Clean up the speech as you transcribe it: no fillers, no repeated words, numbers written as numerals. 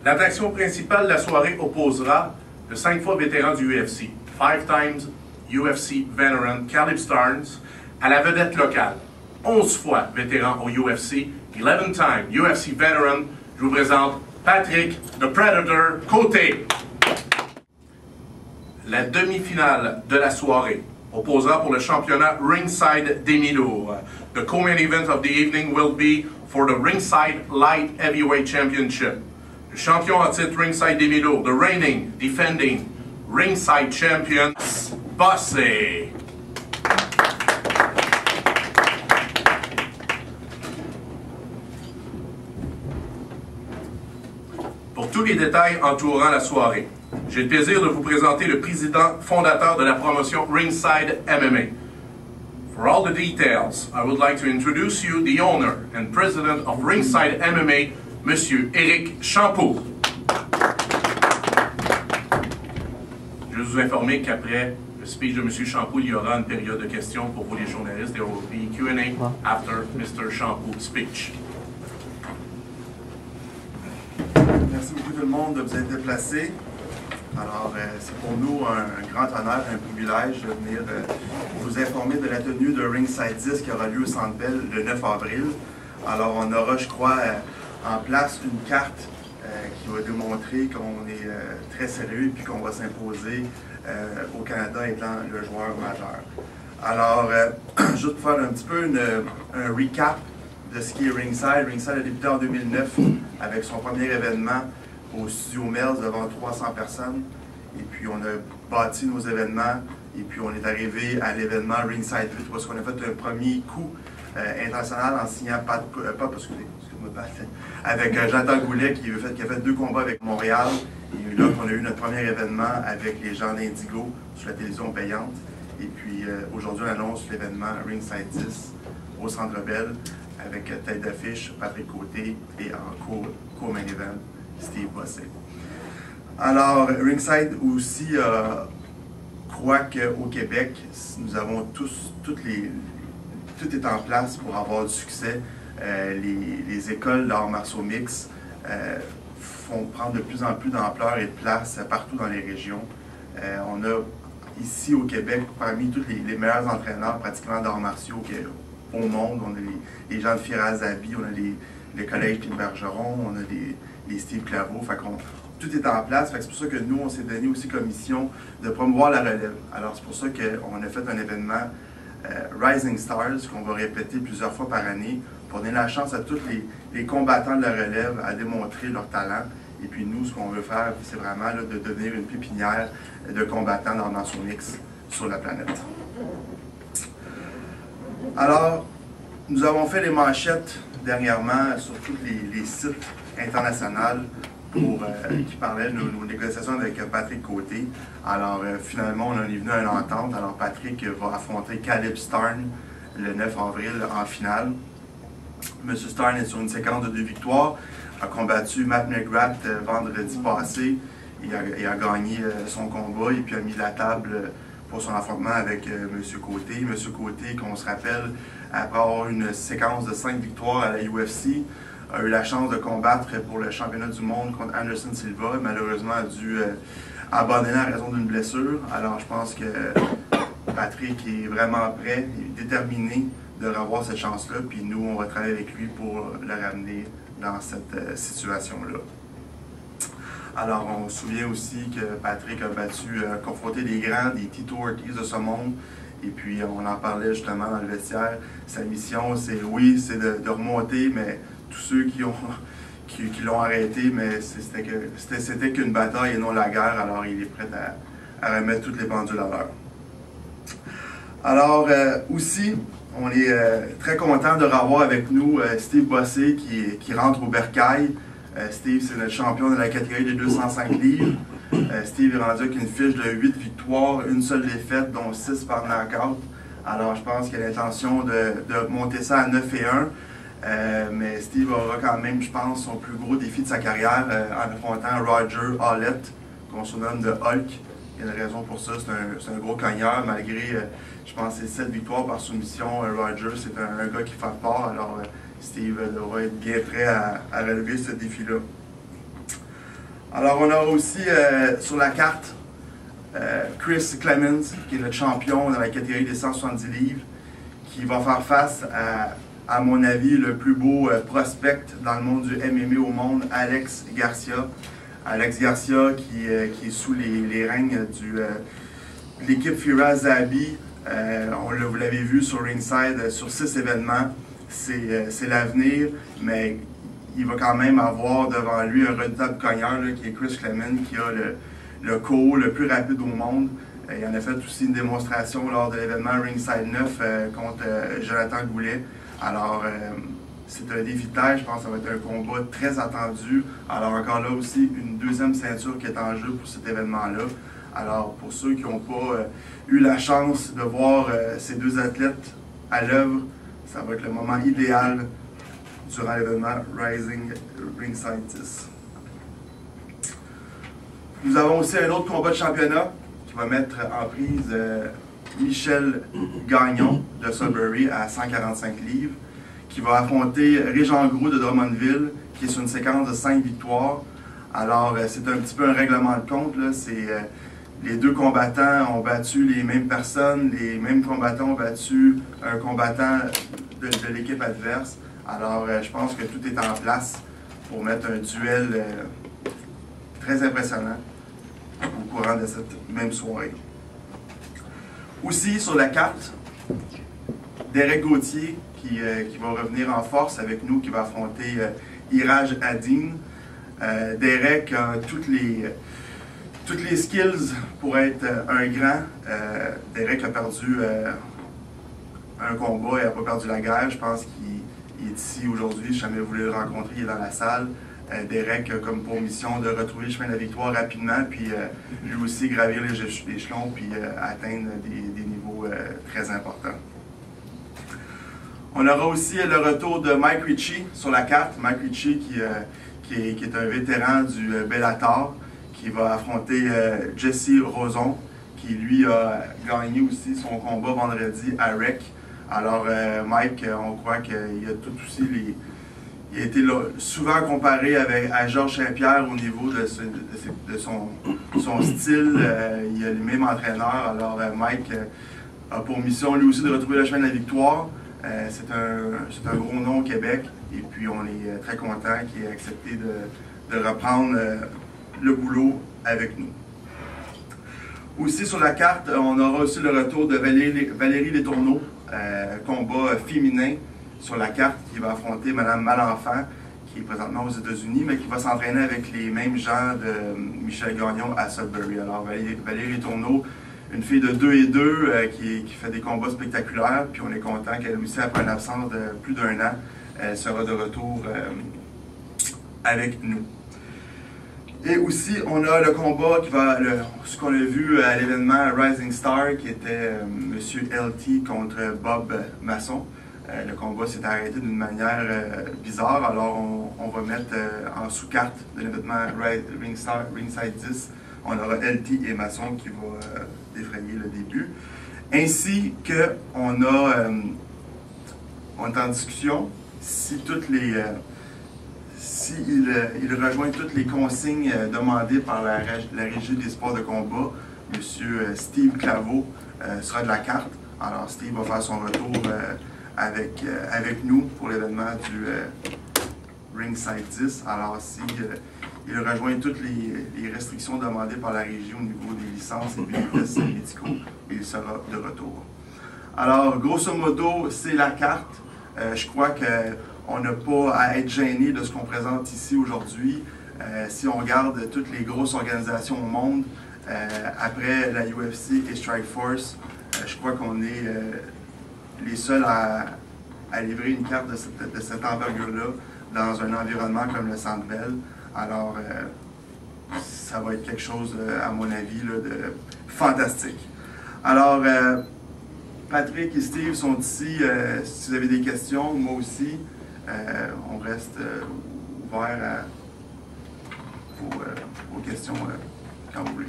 L'attraction principale de la soirée opposera le 5 fois vétéran du UFC, 5 times UFC veteran Caleb Starnes, à la vedette locale, 11 fois vétéran au UFC, 11 time UFC veteran. Je vous présente Patrick the Predator Côté. La demi-finale de la soirée opposera pour le championnat Ringside Demi-Lourd. The co-main event of the evening will be for the Ringside Light Heavyweight Championship. Le champion en titre Ringside Demi-Lourd, the reigning, defending Ringside Champion, Bossé. Pour tous les détails entourant la soirée, j'ai le plaisir de vous présenter le président fondateur de la promotion Ringside MMA. For all the details, I would like to introduce you the owner and president of Ringside MMA, Monsieur Éric Champoux. Je veux vous informer qu'après le speech de Monsieur Champoux, il y aura une période de questions pour vous les journalistes. There will be Q&A after Mr. Champoux' speech. Merci beaucoup tout le monde de vous être déplacés. Alors, c'est pour nous un grand honneur, un privilège de venir vous informer de la tenue de Ringside 10 qui aura lieu au Centre Bell le 9 avril. Alors, on aura, je crois, en place une carte qui va démontrer qu'on est très sérieux et qu'on va s'imposer au Canada étant le joueur majeur. Alors, juste pour faire un petit peu un recap de ce qui est Ringside. Ringside a débuté en 2009 avec son premier événement au Studio Mills devant 300 personnes. Et puis on a bâti nos événements et puis on est arrivé à l'événement Ringside 8 parce qu'on a fait un premier coup international en signant avec Jonathan Goulet qui a fait 2 combats avec Montréal. Et là, on a eu notre premier événement avec les gens d'Indigo sur la télévision payante. Et puis aujourd'hui, on annonce l'événement Ringside 10 au Centre Bell avec tête d'affiche Patrick Côté et en co-main event Steve Bossé. Alors, Ringside aussi croit qu'au Québec, nous avons tout est en place pour avoir du succès. Les écoles d'arts martiaux mix font prendre de plus en plus d'ampleur et de place partout dans les régions. On a ici au Québec, parmi tous les meilleurs entraîneurs pratiquement d'arts martiaux au monde. On a les gens de Firas Zabi, on a les collèges Pierre Bergeron, on a les Steve Claveau. Tout est en place. C'est pour ça que nous, on s'est donné aussi comme mission de promouvoir la relève. Alors, c'est pour ça qu'on a fait un événement Rising Stars qu'on va répéter plusieurs fois par année pour donner la chance à tous les combattants de la relève à démontrer leur talent. Et puis nous, ce qu'on veut faire, c'est vraiment là, de devenir une pépinière de combattants dans le mix sur la planète. Alors, nous avons fait les manchettes dernièrement sur tous les sites internationaux qui parlaient de nos négociations avec Patrick Côté. Alors, finalement, on en est venu à une entente. Alors, Patrick va affronter Caleb Starnes le 9 avril en finale. M. Starnes est sur une séquence de 2 victoires. A combattu Matt McGrath vendredi passé. Il a gagné son combat et puis a mis la table pour son affrontement avec M. Côté. M. Côté, qu'on se rappelle, après avoir une séquence de 5 victoires à la UFC, a eu la chance de combattre pour le championnat du monde contre Anderson Silva. Malheureusement, a dû abandonner à raison d'une blessure. Alors, je pense que Patrick est vraiment prêt et déterminé de revoir cette chance-là. Puis nous, on va travailler avec lui pour le ramener dans cette situation-là. Alors, on se souvient aussi que Patrick a confronté des grands, des Tito Ortiz de ce monde. Et puis, on en parlait justement dans le vestiaire. Sa mission, c'est de remonter, mais tous ceux qui l'ont arrêté, mais c'était qu'une bataille et non la guerre. Alors, il est prêt à remettre toutes les pendules à l'heure. Alors, aussi, on est très content de revoir avec nous Steve Bossé qui rentre au bercail. Steve, c'est notre champion de la catégorie des 205 livres. Steve est rendu avec une fiche de 8 victoires, une seule défaite, dont 6 par knockout. Alors, je pense qu'il a l'intention de monter ça à 9-1. Mais Steve aura quand même, je pense, son plus gros défi de sa carrière en affrontant Roger Hallett, qu'on surnomme de Hulk. Il y a une raison pour ça, c'est un gros cogneur, malgré, je pense, ses 7 victoires par soumission. Roger, c'est un gars qui fait fort, alors Steve devra être bien prêt à relever ce défi-là. Alors, on aura aussi sur la carte Chris Clemens, qui est le champion dans la catégorie des 170 livres, qui va faire face à mon avis, le plus beau prospect dans le monde du MMA au monde, Alex Garcia. Alex Garcia qui est sous les règnes de l'équipe Firas Zahabi. Vous l'avez vu sur Ringside, sur 6 événements. C'est l'avenir, mais il va quand même avoir devant lui un redoutable cogneur qui est Chris Clemens, qui a le KO le plus rapide au monde. Il en a fait aussi une démonstration lors de l'événement Ringside 9 contre Jonathan Goulet. Alors, c'est un défi de taille, je pense que ça va être un combat très attendu. Alors, encore là aussi, une deuxième ceinture qui est en jeu pour cet événement-là. Alors, pour ceux qui n'ont pas eu la chance de voir ces deux athlètes à l'œuvre, ça va être le moment idéal durant l'événement Rising Ringside 10. Nous avons aussi un autre combat de championnat qui va mettre en prise Michel Gagnon de Sudbury à 145 livres, qui va affronter Régent Gros de Drummondville, qui est sur une séquence de 5 victoires. Alors, c'est un petit peu un règlement de compte. Les deux combattants ont battu les mêmes personnes, les mêmes combattants ont battu un combattant de l'équipe adverse. Alors, je pense que tout est en place pour mettre un duel très impressionnant au courant de cette même soirée. Aussi, sur la carte, Derek Gauthier qui va revenir en force avec nous, qui va affronter Iraj Adin. Derek a toutes les skills pour être un grand. Derek a perdu un combat et n'a pas perdu la guerre. Je pense qu'il est ici aujourd'hui. Si jamais vous voulez le rencontrer, il est dans la salle. Derek a comme pour mission de retrouver le chemin de la victoire rapidement, puis lui aussi gravir les échelons, puis atteindre des niveaux très importants. On aura aussi le retour de Mike Ricci sur la carte. Mike Ricci qui est un vétéran du Bellator, qui va affronter Jesse Roson, qui lui a gagné aussi son combat vendredi à REC. Alors Mike, on croit qu'il a tout aussi il a été souvent comparé à Georges Saint-Pierre au niveau de son style. Il a le même entraîneur. Alors Mike a pour mission lui aussi de retrouver le chemin de la victoire. C'est un gros nom au Québec et puis on est très content qu'il ait accepté de reprendre le boulot avec nous. Aussi sur la carte, on aura aussi le retour de Valérie Letourneau, combat féminin sur la carte, qui va affronter Mme Malenfant, qui est présentement aux États-Unis, mais qui va s'entraîner avec les mêmes gens de Michel Gagnon à Sudbury. Alors Valérie Letourneau, une fille de 2-2 qui fait des combats spectaculaires, puis on est content qu'elle aussi, après une absence de plus d'1 an, elle sera de retour avec nous. Et aussi, on a le combat ce qu'on a vu à l'événement Rising Star, qui était M. LT contre Bob Masson. Le combat s'est arrêté d'une manière bizarre, alors on va mettre en sous-carte de l'événement Ringside 10, on aura LT et Masson qui va défrayer le début. Ainsi qu'on on est en discussion si il rejoint toutes les consignes demandées par la Régie des sports de combat. M. Steve Claveau sera de la carte. Alors Steve va faire son retour avec nous pour l'événement du Ringside 10. Alors si il rejoint toutes les restrictions demandées par la Régie au niveau des licences et des tests médicaux, il sera de retour. Alors grosso modo, c'est la carte. Je crois qu'on n'a pas à être gêné de ce qu'on présente ici aujourd'hui. Si on regarde toutes les grosses organisations au monde, après la UFC et Strikeforce, je crois qu'on est les seuls à livrer une carte de cette envergure-là dans un environnement comme le Centre Bell. Alors, ça va être quelque chose, à mon avis, là, de fantastique. Alors, Patrick et Steve sont ici. Si vous avez des questions, moi aussi, on reste ouvert à vos questions quand vous voulez.